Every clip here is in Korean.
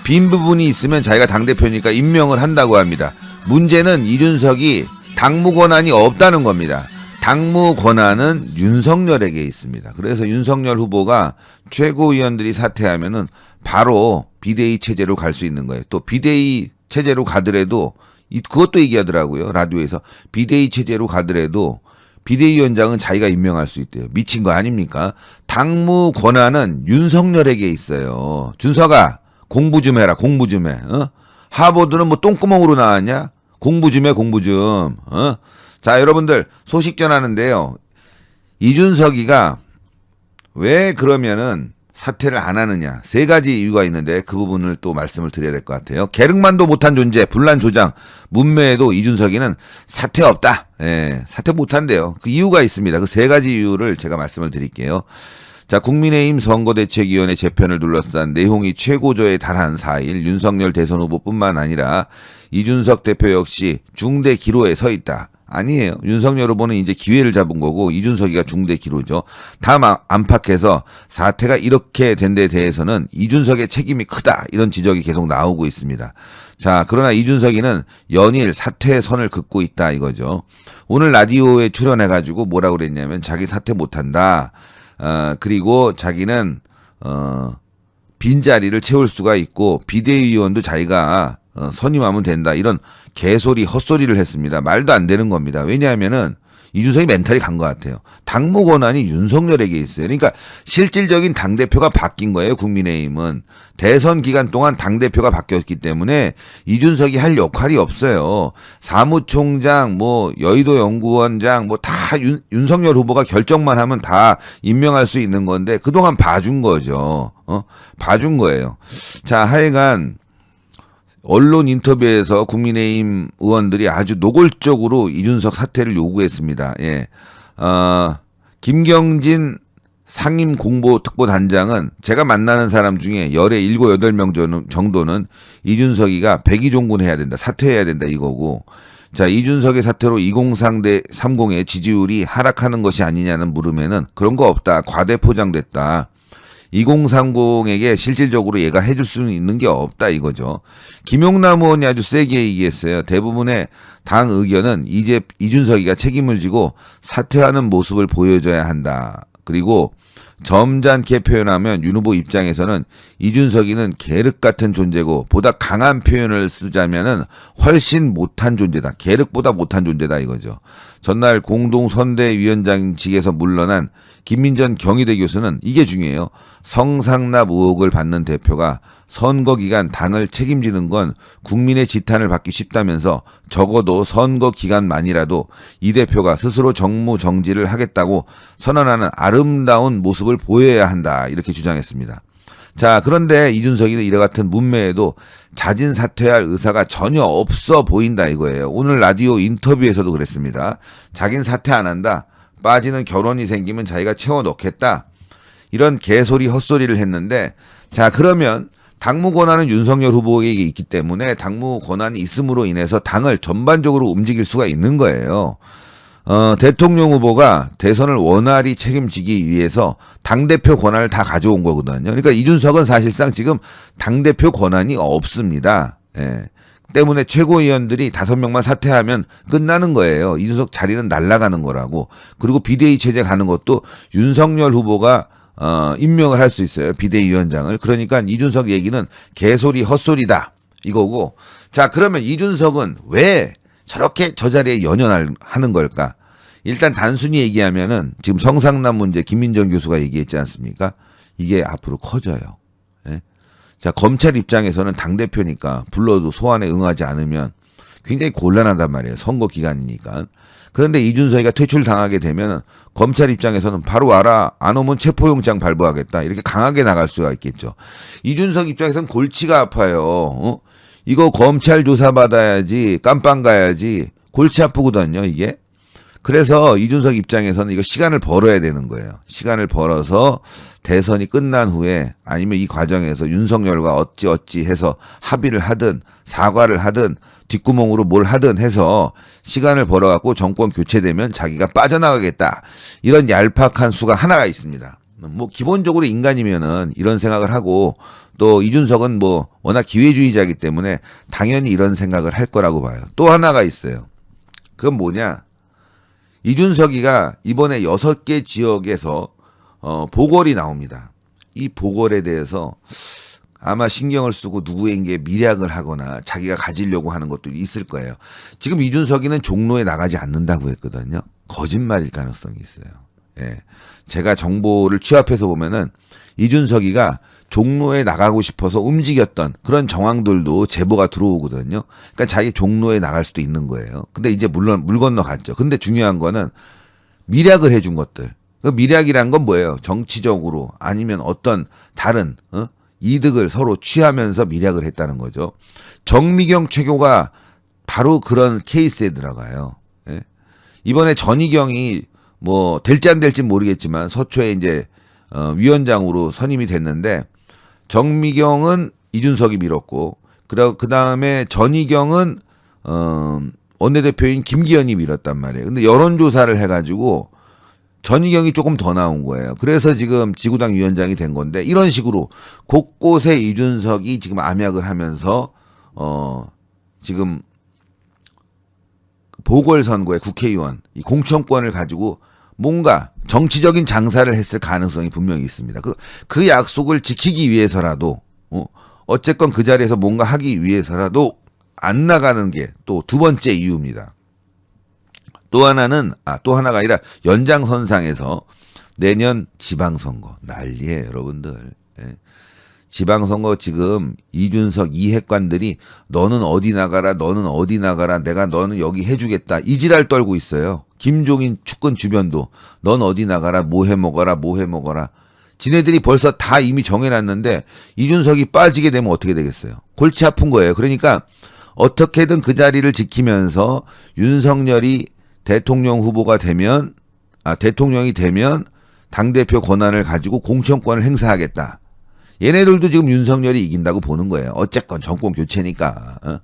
빈 부분이 있으면 자기가 당대표니까 임명을 한다고 합니다. 문제는 이준석이 당무 권한이 없다는 겁니다. 당무 권한은 윤석열에게 있습니다. 그래서 윤석열 후보가 최고위원들이 사퇴하면은 바로 비대위 체제로 갈 수 있는 거예요. 또 비대위 체제로 가더라도 그것도 얘기하더라고요. 라디오에서 비대위 체제로 가더라도 비대위원장은 자기가 임명할 수 있대요. 미친 거 아닙니까? 당무 권한은 윤석열에게 있어요. 준석아 공부 좀 해라. 공부 좀 해. 하버드는 뭐 똥구멍으로 나왔냐? 공부 좀 해. 공부 좀. 자, 여러분들 소식 전하는데요. 이준석이가 왜 그러면은 사퇴를 안 하느냐. 세 가지 이유가 있는데 그 부분을 또 말씀을 드려야 될 것 같아요. 계륵만도 못한 존재, 분란 조장, 문매에도 이준석이는 사퇴 없다. 예, 사퇴 못한대요. 그 이유가 있습니다. 그 세 가지 이유를 제가 말씀을 드릴게요. 자, 국민의힘 선거대책위원회 재편을 둘러싼 내홍이 최고조에 달한 4일 윤석열 대선 후보뿐만 아니라 이준석 대표 역시 중대 기로에 서 있다. 아니에요. 윤석열 후보는 이제 기회를 잡은 거고 이준석이가 중대 기로죠. 다 안팎에서 사태가 이렇게 된 데 대해서는 이준석의 책임이 크다. 이런 지적이 계속 나오고 있습니다. 자, 그러나 이준석이는 연일 사퇴의 선을 긋고 있다 이거죠. 오늘 라디오에 출연해가지고 뭐라고 그랬냐면 자기 사퇴 못한다. 그리고 자기는 빈자리를 채울 수가 있고 비대위원도 자기가 선임하면 된다. 이런 개소리 헛소리를 했습니다. 말도 안 되는 겁니다. 왜냐하면은 이준석이 멘탈이 간 것 같아요. 당무 권한이 윤석열에게 있어요. 그러니까 실질적인 당대표가 바뀐 거예요. 국민의힘은. 대선 기간 동안 당대표가 바뀌었기 때문에 이준석이 할 역할이 없어요. 사무총장, 뭐 여의도 연구원장 뭐 다 윤석열 후보가 결정만 하면 다 임명할 수 있는 건데 그동안 봐준 거죠. 봐준 거예요. 자, 하여간 언론 인터뷰에서 국민의힘 의원들이 아주 노골적으로 이준석 사퇴를 요구했습니다. 예. 김경진 상임공보특보단장은 제가 만나는 사람 중에 열에 7, 8명 정도는 이준석이가 백의종군해야 된다. 사퇴해야 된다 이거고. 자, 이준석의 사퇴로 2030대 30의 지지율이 하락하는 것이 아니냐는 물음에는 그런 거 없다. 과대포장됐다. 2030에게 실질적으로 얘가 해줄 수는 있는 게 없다 이거죠. 김용남 의원이 아주 세게 얘기했어요. 대부분의 당 의견은 이제 이준석이가 책임을 지고 사퇴하는 모습을 보여줘야 한다. 그리고 점잖게 표현하면 윤 후보 입장에서는 이준석이는 계륵 같은 존재고 보다 강한 표현을 쓰자면은 훨씬 못한 존재다. 계륵보다 못한 존재다 이거죠. 전날 공동선대위원장직에서 물러난 김민전 경희대 교수는 이게 중요해요. 성상납 의혹을 받는 대표가 선거 기간 당을 책임지는 건 국민의 지탄을 받기 쉽다면서 적어도 선거 기간만이라도 이 대표가 스스로 정무 정지를 하겠다고 선언하는 아름다운 모습을 보여야 한다. 이렇게 주장했습니다. 자, 그런데 이준석이는 이와 같은 문매에도 자진 사퇴할 의사가 전혀 없어 보인다 이거예요. 오늘 라디오 인터뷰에서도 그랬습니다. 자긴 사퇴 안 한다. 빠지는 결혼이 생기면 자기가 채워 넣겠다. 이런 개소리 헛소리를 했는데 자, 그러면 당무 권한은 윤석열 후보에게 있기 때문에 당무 권한이 있음으로 인해서 당을 전반적으로 움직일 수가 있는 거예요. 대통령 후보가 대선을 원활히 책임지기 위해서 당대표 권한을 다 가져온 거거든요. 그러니까 이준석은 사실상 지금 당대표 권한이 없습니다. 예. 때문에 최고위원들이 5명만 사퇴하면 끝나는 거예요. 이준석 자리는 날아가는 거라고. 그리고 비대위 체제 가는 것도 윤석열 후보가 임명을 할 수 있어요. 비대위원장을. 그러니까 이준석 얘기는 개소리 헛소리다 이거고. 자, 그러면 이준석은 왜 저렇게 저 자리에 연연하는 걸까? 일단 단순히 얘기하면은 지금 성상납 문제 김민정 교수가 얘기했지 않습니까? 이게 앞으로 커져요. 예? 자, 검찰 입장에서는 당대표니까 불러도 소환에 응하지 않으면 굉장히 곤란하단 말이에요. 선거 기간이니까. 그런데 이준석이가 퇴출당하게 되면 검찰 입장에서는 바로 와라. 안 오면 체포영장 발부하겠다. 이렇게 강하게 나갈 수가 있겠죠. 이준석 입장에서는 골치가 아파요. 이거 검찰 조사받아야지 깜빵 가야지 골치 아프거든요 이게. 그래서 이준석 입장에서는 이거 시간을 벌어야 되는 거예요. 시간을 벌어서 대선이 끝난 후에 아니면 이 과정에서 윤석열과 어찌 해서 합의를 하든 사과를 하든 뒷구멍으로 뭘 하든 해서 시간을 벌어갖고 정권 교체되면 자기가 빠져나가겠다. 이런 얄팍한 수가 하나가 있습니다. 뭐 기본적으로 인간이면은 이런 생각을 하고 또 이준석은 뭐 워낙 기회주의자이기 때문에 당연히 이런 생각을 할 거라고 봐요. 또 하나가 있어요. 그건 뭐냐? 이준석이가 이번에 6개 지역에서 보궐이 나옵니다. 이 보궐에 대해서 아마 신경을 쓰고 누구에게 밀약을 하거나 자기가 가지려고 하는 것도 있을 거예요. 지금 이준석이는 종로에 나가지 않는다고 했거든요. 거짓말일 가능성이 있어요. 예. 제가 정보를 취합해서 보면은 이준석이가 종로에 나가고 싶어서 움직였던 그런 정황들도 제보가 들어오거든요. 그러니까 자기 종로에 나갈 수도 있는 거예요. 근데 이제 물론 물 건너갔죠. 근데 중요한 거는 밀약을 해준 것들. 그 밀약이란 건 뭐예요? 정치적으로 아니면 어떤 다른 이득을 서로 취하면서 밀약을 했다는 거죠. 정미경 최고가 바로 그런 케이스에 들어가요. 예? 이번에 전희경이 뭐 될지 안 될지 모르겠지만 서초에 이제 위원장으로 선임이 됐는데 정미경은 이준석이 밀었고 그 다음에 전희경은 원내대표인 김기현이 밀었단 말이에요. 근데 여론조사를 해가지고 전희경이 조금 더 나온 거예요. 그래서 지금 지구당 위원장이 된 건데 이런 식으로 곳곳에 이준석이 지금 암약을 하면서 지금 보궐선거에 국회의원 이 공천권을 가지고 뭔가 정치적인 장사를 했을 가능성이 분명히 있습니다. 그 약속을 지키기 위해서라도 어쨌건 그 자리에서 뭔가 하기 위해서라도 안 나가는 게 또 두 번째 이유입니다. 또 하나가 아니라 연장선상에서 내년 지방선거 난리예요, 여러분들. 예. 지방선거 지금 이준석 이핵관들이 너는 어디 나가라, 내가 너는 여기 해주겠다 이 지랄 떨고 있어요. 김종인 축근 주변도 넌 어디 나가라, 뭐 해먹어라. 지네들이 벌써 다 이미 정해놨는데 이준석이 빠지게 되면 어떻게 되겠어요? 골치 아픈 거예요. 그러니까 어떻게든 그 자리를 지키면서 윤석열이 대통령이 되면 당대표 권한을 가지고 공천권을 행사하겠다. 얘네들도 지금 윤석열이 이긴다고 보는 거예요. 어쨌건 정권 교체니까.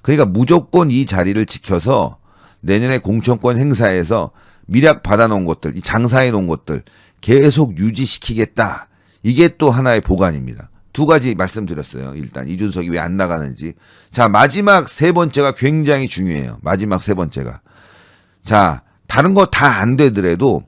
그러니까 무조건 이 자리를 지켜서 내년에 공천권 행사에서 밀약 받아놓은 것들, 이 장사해 놓은 것들 계속 유지시키겠다. 이게 또 하나의 보관입니다. 두 가지 말씀드렸어요. 일단 이준석이 왜 안 나가는지. 자, 마지막 세 번째가 굉장히 중요해요. 마지막 세 번째가. 자, 다른 거 다 안 되더라도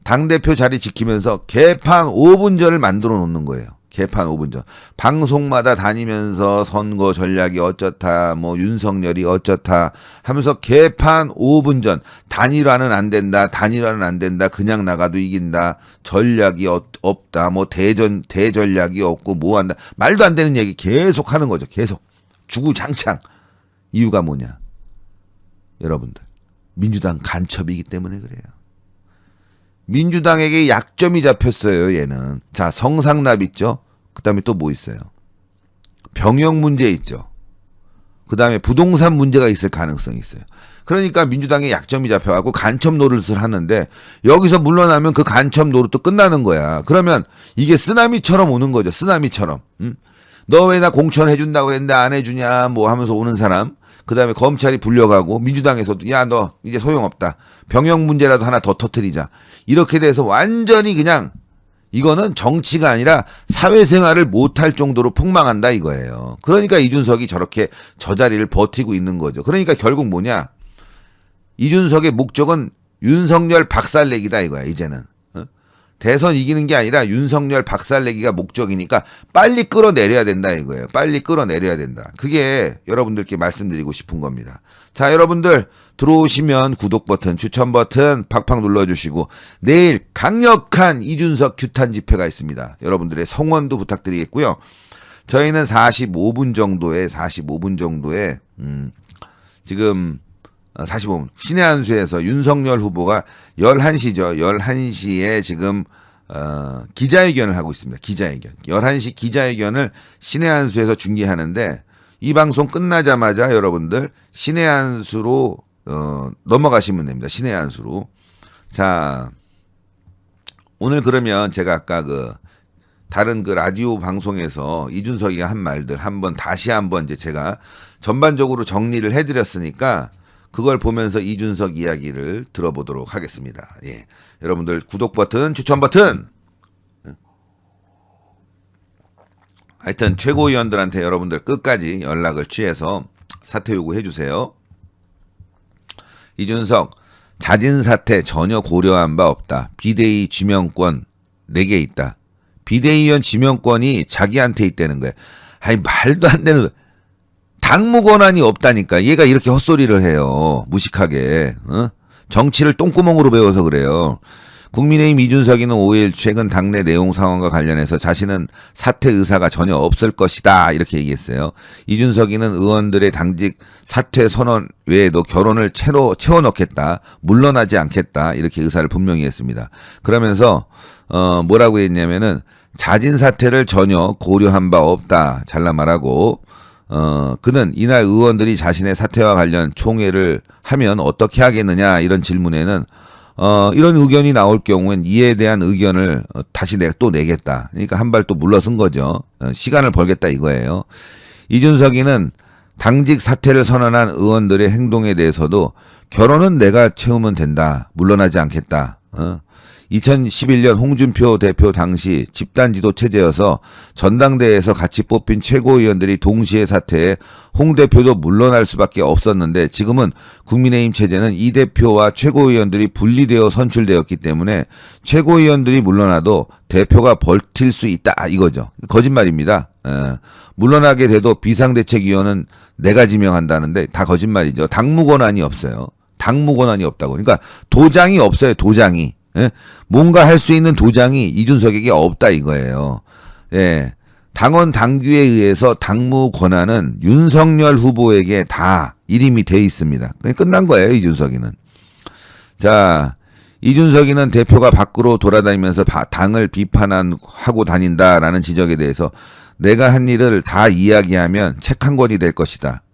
당대표 자리 지키면서 개판 5분 전을 만들어 놓는 거예요. 개판 5분 전. 방송마다 다니면서 선거 전략이 어쩌다, 뭐 윤석열이 어쩌다 하면서 개판 5분 전. 단일화는 안 된다. 그냥 나가도 이긴다. 전략이 없다. 뭐 대전략이 없고 뭐 한다. 말도 안 되는 얘기 계속 하는 거죠. 계속. 주구장창. 이유가 뭐냐? 여러분들. 민주당 간첩이기 때문에 그래요. 민주당에게 약점이 잡혔어요, 얘는. 자, 성상납 있죠? 그 다음에 또 뭐 있어요? 병역 문제 있죠? 그 다음에 부동산 문제가 있을 가능성이 있어요. 그러니까 민주당에 약점이 잡혀갖고 간첩 노릇을 하는데 여기서 물러나면 그 간첩 노릇도 끝나는 거야. 그러면 이게 쓰나미처럼 오는 거죠. 쓰나미처럼. 너 왜 나 공천해준다고 했는데 안 해주냐 뭐 하면서 오는 사람. 그 다음에 검찰이 불려가고 민주당에서도 야 너 이제 소용없다. 병역 문제라도 하나 더 터뜨리자. 이렇게 돼서 완전히 그냥 이거는 정치가 아니라 사회생활을 못할 정도로 폭망한다 이거예요. 그러니까 이준석이 저렇게 저 자리를 버티고 있는 거죠. 그러니까 결국 뭐냐. 이준석의 목적은 윤석열 박살내기다 이거야 이제는. 대선 이기는 게 아니라 윤석열 박살내기가 목적이니까 빨리 끌어내려야 된다 이거예요. 빨리 끌어내려야 된다. 그게 여러분들께 말씀드리고 싶은 겁니다. 자, 여러분들 들어오시면 구독 버튼, 추천 버튼 팍팍 눌러주시고 내일 강력한 이준석 규탄 집회가 있습니다. 여러분들의 성원도 부탁드리겠고요. 저희는 45분 정도에 지금 45분 신의 한수에서 윤석열 후보가 11시죠. 11시에 지금 기자회견을 하고 있습니다. 기자회견. 11시 기자회견을 신의 한수에서 중계하는데 이 방송 끝나자마자 여러분들 신의 한수로 넘어가시면 됩니다. 신의 한수로. 자, 오늘 그러면 제가 아까 다른 라디오 방송에서 이준석이가 한 말들 다시 한번 이제 제가 전반적으로 정리를 해드렸으니까 그걸 보면서 이준석 이야기를 들어보도록 하겠습니다. 예. 여러분들 구독 버튼, 추천 버튼 하여튼 최고위원들한테 여러분들 끝까지 연락을 취해서 사퇴 요구해 주세요. 이준석 자진 사퇴 전혀 고려한 바 없다. 비대위 지명권 4개 있다. 비대위원 지명권이 자기한테 있다는 거야. 아니 말도 안 되는 당무 권한이 없다니까. 얘가 이렇게 헛소리를 해요. 무식하게. 정치를 똥구멍으로 배워서 그래요. 국민의힘 이준석이는 5일 최근 당내 내용 상황과 관련해서 자신은 사퇴 의사가 전혀 없을 것이다 이렇게 얘기했어요. 이준석이는 의원들의 당직 사퇴 선언 외에도 결혼을 채워 넣겠다, 물러나지 않겠다 이렇게 의사를 분명히 했습니다. 그러면서 뭐라고 했냐면은 자진 사퇴를 전혀 고려한 바 없다 잘라 말하고 그는 이날 의원들이 자신의 사퇴와 관련 총회를 하면 어떻게 하겠느냐 이런 질문에는 이런 의견이 나올 경우엔 이에 대한 의견을 다시 또 내겠다. 그러니까 한 발 또 물러선 거죠. 시간을 벌겠다 이거예요. 이준석이는 당직 사퇴를 선언한 의원들의 행동에 대해서도 결혼은 내가 채우면 된다. 물러나지 않겠다. 2011년 홍준표 대표 당시 집단지도 체제여서 전당대회에서 같이 뽑힌 최고위원들이 동시에 사퇴해 홍 대표도 물러날 수밖에 없었는데 지금은 국민의힘 체제는 이 대표와 최고위원들이 분리되어 선출되었기 때문에 최고위원들이 물러나도 대표가 버틸 수 있다 이거죠. 거짓말입니다. 물러나게 돼도 비상대책위원은 내가 지명한다는데 다 거짓말이죠. 당무 권한이 없어요. 당무 권한이 없다고. 그러니까 도장이 없어요. 도장이. 예? 뭔가 할 수 있는 도장이 이준석에게 없다 이거예요. 예. 당원 당규에 의해서 당무 권한은 윤석열 후보에게 다 일임이 돼 있습니다. 끝난 거예요, 이준석이는. 자, 이준석이는 대표가 밖으로 돌아다니면서 당을 비판하고 다닌다라는 지적에 대해서 내가 한 일을 다 이야기하면 책 한 권이 될 것이다.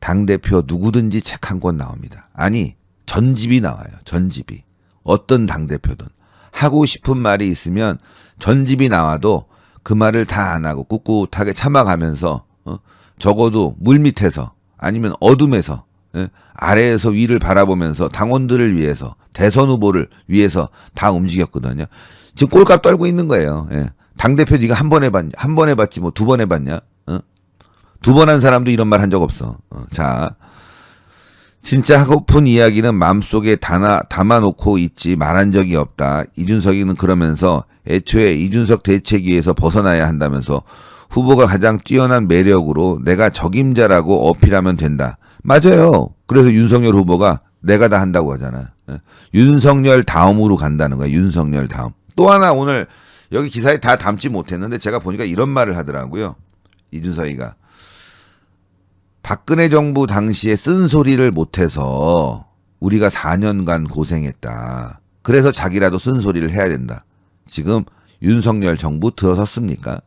당대표 누구든지 책 한 권 나옵니다. 아니, 전집이 나와요. 전집이. 어떤 당대표든 하고 싶은 말이 있으면 전집이 나와도 그 말을 다 안 하고 꿋꿋하게 참아가면서 적어도 물밑에서 아니면 어둠에서 아래에서 위를 바라보면서 당원들을 위해서 대선 후보를 위해서 다 움직였거든요. 지금 꼴값 떨고 있는 거예요. 당대표 네가 한 번 해봤냐? 한 번 해봤지 뭐 2번 해봤냐? 2번 한 사람도 이런 말 한 적 없어. 자, 진짜 하고픈 이야기는 마음속에 담아놓고 있지 말한 적이 없다. 이준석이는 그러면서 애초에 이준석 대책위에서 벗어나야 한다면서 후보가 가장 뛰어난 매력으로 내가 적임자라고 어필하면 된다. 맞아요. 그래서 윤석열 후보가 내가 다 한다고 하잖아. 윤석열 다음으로 간다는 거야. 윤석열 다음. 또 하나 오늘 여기 기사에 다 담지 못했는데 제가 보니까 이런 말을 하더라고요. 이준석이가. 박근혜 정부 당시에 쓴소리를 못해서 우리가 4년간 고생했다. 그래서 자기라도 쓴소리를 해야 된다. 지금 윤석열 정부 들어섰습니까?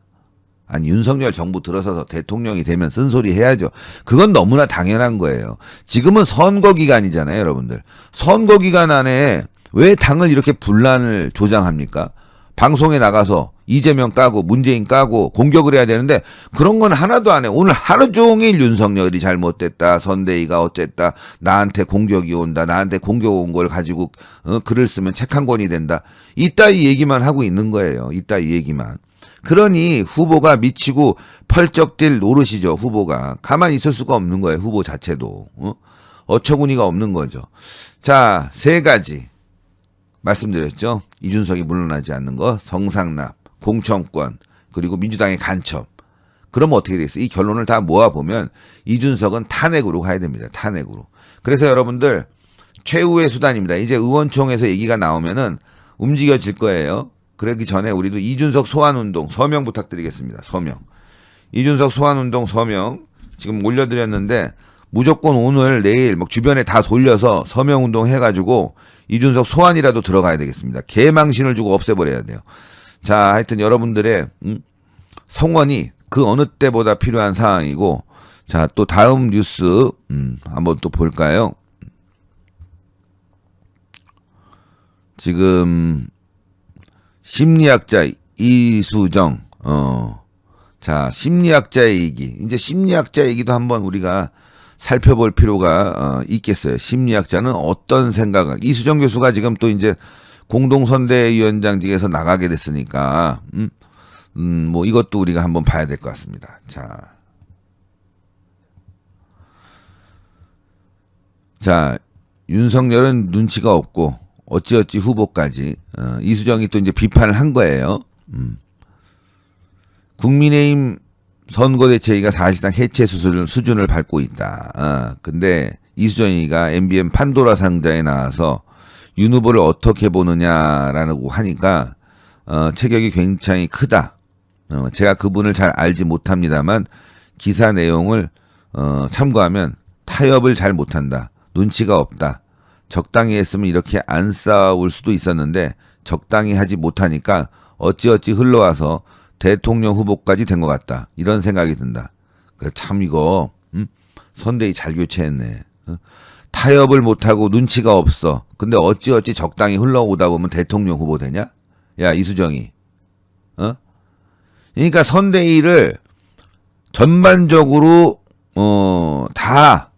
아니 윤석열 정부 들어서서 대통령이 되면 쓴소리 해야죠. 그건 너무나 당연한 거예요. 지금은 선거 기간이잖아요, 여러분들. 선거 기간 안에 왜 당을 이렇게 분란을 조장합니까? 방송에 나가서 이재명 까고 문재인 까고 공격을 해야 되는데 그런 건 하나도 안 해. 오늘 하루 종일 윤석열이 잘못됐다. 선대위가 어쨌다. 나한테 공격이 온다. 나한테 공격 온 걸 가지고 글을 쓰면 책 한 권이 된다. 이따위 얘기만 하고 있는 거예요. 이따위 얘기만. 그러니 후보가 미치고 펄쩍 뛸 노릇이죠. 후보가. 가만히 있을 수가 없는 거예요. 후보 자체도. 어처구니가 없는 거죠. 자, 3가지. 말씀드렸죠. 이준석이 물러나지 않는 거, 성상납, 공천권, 그리고 민주당의 간첩. 그러면 어떻게 되겠어요? 이 결론을 다 모아보면 이준석은 탄핵으로 가야 됩니다. 탄핵으로. 그래서 여러분들 최후의 수단입니다. 이제 의원총회에서 얘기가 나오면은 움직여질 거예요. 그러기 전에 우리도 이준석 소환운동 서명 부탁드리겠습니다. 서명. 이준석 소환운동 서명 지금 올려드렸는데 무조건 오늘 내일 막 주변에 다 돌려서 서명운동 해가지고 이준석 소환이라도 들어가야 되겠습니다. 개망신을 주고 없애버려야 돼요. 자, 하여튼 여러분들의 성원이 그 어느 때보다 필요한 상황이고, 자, 또 다음 뉴스 한번 또 볼까요? 지금 심리학자 이수정, 자, 심리학자의 얘기. 이제 심리학자 얘기도 한번 우리가 살펴볼 필요가 있겠어요. 심리학자는 어떤 생각을. 이수정 교수가 지금 또 이제 공동선대위원장직에서 나가게 됐으니까 뭐 이것도 우리가 한번 봐야 될 것 같습니다. 자, 윤석열은 눈치가 없고 어찌어찌 후보까지 이수정이 또 이제 비판을 한 거예요. 국민의힘 선거대책위가 사실상 해체 수준을 밟고 있다. 근데 이수정이가 MBN 판도라 상자에 나와서 윤 후보를 어떻게 보느냐라고 하니까 체격이 굉장히 크다. 제가 그분을 잘 알지 못합니다만 기사 내용을 참고하면 타협을 잘 못한다. 눈치가 없다. 적당히 했으면 이렇게 안 싸울 수도 있었는데 적당히 하지 못하니까 어찌어찌 흘러와서 대통령 후보까지 된 것 같다. 이런 생각이 든다. 참 이거 선대위 잘 교체했네. 타협을 못하고 눈치가 없어. 근데 어찌어찌 적당히 흘러오다 보면 대통령 후보 되냐? 야 이수정이. 그러니까 선대위를 전반적으로 다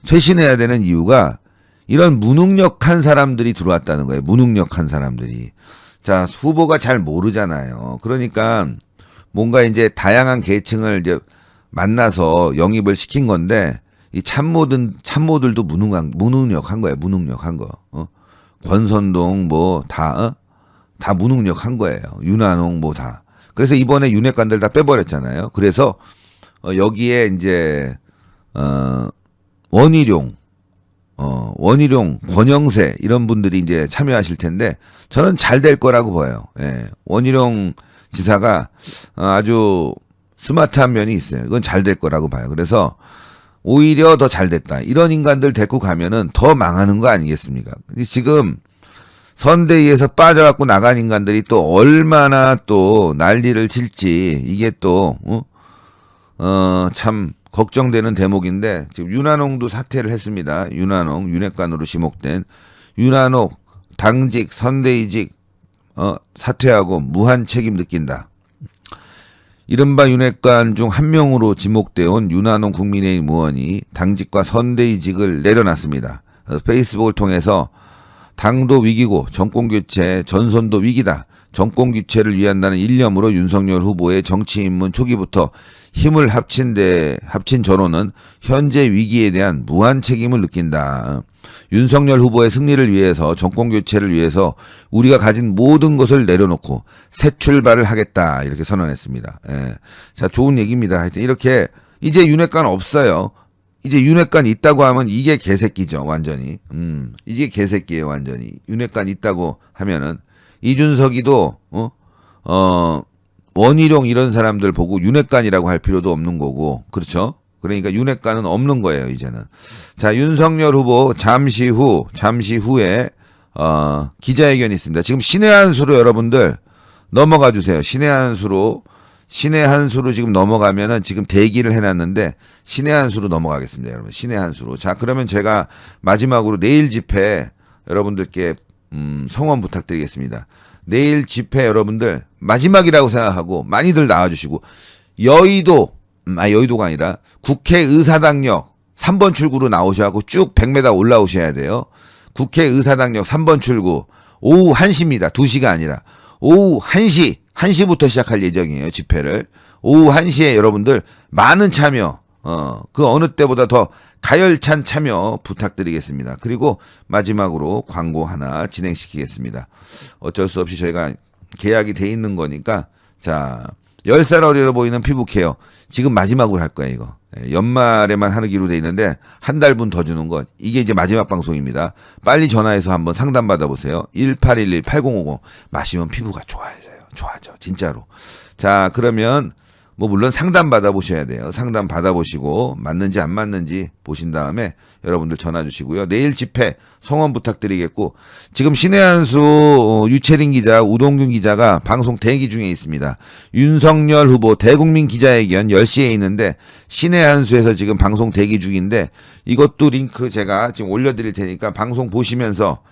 쇄신해야 되는 이유가 이런 무능력한 사람들이 들어왔다는 거예요. 무능력한 사람들이. 자, 후보가 잘 모르잖아요. 그러니까 뭔가 이제 다양한 계층을 이제 만나서 영입을 시킨 건데 이 참모들도 무능력한 거예요. 무능력한 거. 권선동 뭐 다 무능력한 거예요. 윤한홍 뭐 다. 그래서 이번에 윤핵관들 다 빼버렸잖아요. 그래서 여기에 이제 원희룡, 권영세 이런 분들이 이제 참여하실 텐데 저는 잘 될 거라고 봐요. 예. 원희룡 지사가 아주 스마트한 면이 있어요. 이건 잘 될 거라고 봐요. 그래서 오히려 더 잘 됐다. 이런 인간들 데리고 가면은 더 망하는 거 아니겠습니까? 지금 선대위에서 빠져갖고 나간 인간들이 또 얼마나 또 난리를 칠지 이게 또 참 걱정되는 대목인데 지금 윤한홍도 사퇴를 했습니다. 윤한홍 윤핵관으로 지목된 윤한홍 당직 선대위직 사퇴하고 무한 책임 느낀다. 이른바 윤핵관 중 한 명으로 지목되어 온 윤한홍 국민의힘 의원이 당직과 선대위직을 내려놨습니다. 페이스북을 통해서 당도 위기고 정권교체 전선도 위기다. 정권교체를 위한다는 일념으로 윤석열 후보의 정치 입문 초기부터 힘을 합친 전호는 현재 위기에 대한 무한 책임을 느낀다. 윤석열 후보의 승리를 위해서 정권교체를 위해서 우리가 가진 모든 것을 내려놓고 새 출발을 하겠다. 이렇게 선언했습니다. 예. 자, 좋은 얘기입니다. 하여튼 이렇게 이제 윤핵관 없어요. 이제 윤핵관 있다고 하면 이게 개새끼죠. 완전히. 이게 개새끼예요. 완전히. 윤핵관 있다고 하면은 이준석이도 원희룡 이런 사람들 보고 윤핵관이라고 할 필요도 없는 거고 그렇죠? 그러니까 윤핵관은 없는 거예요 이제는. 자 윤석열 후보 잠시 후에 기자회견이 있습니다. 지금 신의 한 수로 여러분들 넘어가 주세요. 신의 한 수로 지금 넘어가면은 지금 대기를 해놨는데 신의 한 수로 넘어가겠습니다 여러분. 신의 한 수로. 자 그러면 제가 마지막으로 내일 집회 여러분들께 성원 부탁드리겠습니다. 내일 집회 여러분들 마지막이라고 생각하고 많이들 나와주시고 여의도가 아니라 국회의사당역 3번 출구로 나오셔가지고 쭉 100m 올라오셔야 돼요. 국회의사당역 3번 출구 오후 1시입니다. 2시가 아니라 오후 1시부터 시작할 예정이에요. 집회를 오후 1시에 여러분들 많은 참여 그 어느 때보다 더 가열찬 참여 부탁드리겠습니다. 그리고 마지막으로 광고 하나 진행시키겠습니다. 어쩔 수 없이 저희가 계약이 돼 있는 거니까 자 10살 어려 보이는 피부 케어 지금 마지막으로 할 거예요. 이거 연말에만 하기로 돼 있는데 한 달분 더 주는 거 이게 이제 마지막 방송입니다. 빨리 전화해서 한번 상담 받아보세요. 1811-8050 마시면 피부가 좋아져 진짜로. 자 그러면 뭐 물론 상담 받아보셔야 돼요. 상담 받아보시고 맞는지 안 맞는지 보신 다음에 여러분들 전화 주시고요. 내일 집회 성원 부탁드리겠고 지금 신의 한수 유채린 기자 우동균 기자가 방송 대기 중에 있습니다. 윤석열 후보 대국민 기자회견 10시에 있는데 신의 한수에서 지금 방송 대기 중인데 이것도 링크 제가 지금 올려드릴 테니까 방송 보시면서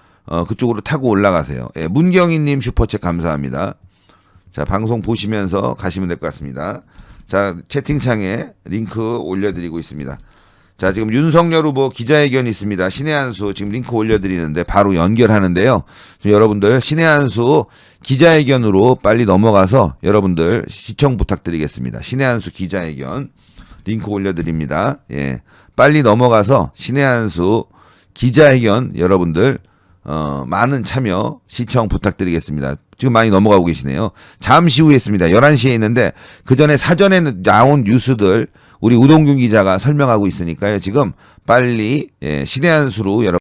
그쪽으로 타고 올라가세요. 예, 문경희님 슈퍼챗 감사합니다. 자, 방송 보시면서 가시면 될 것 같습니다. 자, 채팅창에 링크 올려드리고 있습니다. 자, 지금 윤석열 후보 기자회견이 있습니다. 신의 한수 지금 링크 올려드리는데 바로 연결하는데요. 지금 여러분들 신의 한수 기자회견으로 빨리 넘어가서 여러분들 시청 부탁드리겠습니다. 신의 한수 기자회견 링크 올려드립니다. 예, 빨리 넘어가서 신의 한수 기자회견 여러분들 많은 참여 시청 부탁드리겠습니다. 지금 많이 넘어가고 계시네요. 잠시 후에 있습니다. 11시에 있는데 그 전에 사전에 나온 뉴스들 우리 우동균 기자가 설명하고 있으니까요. 지금 빨리 신의 한수로 여러분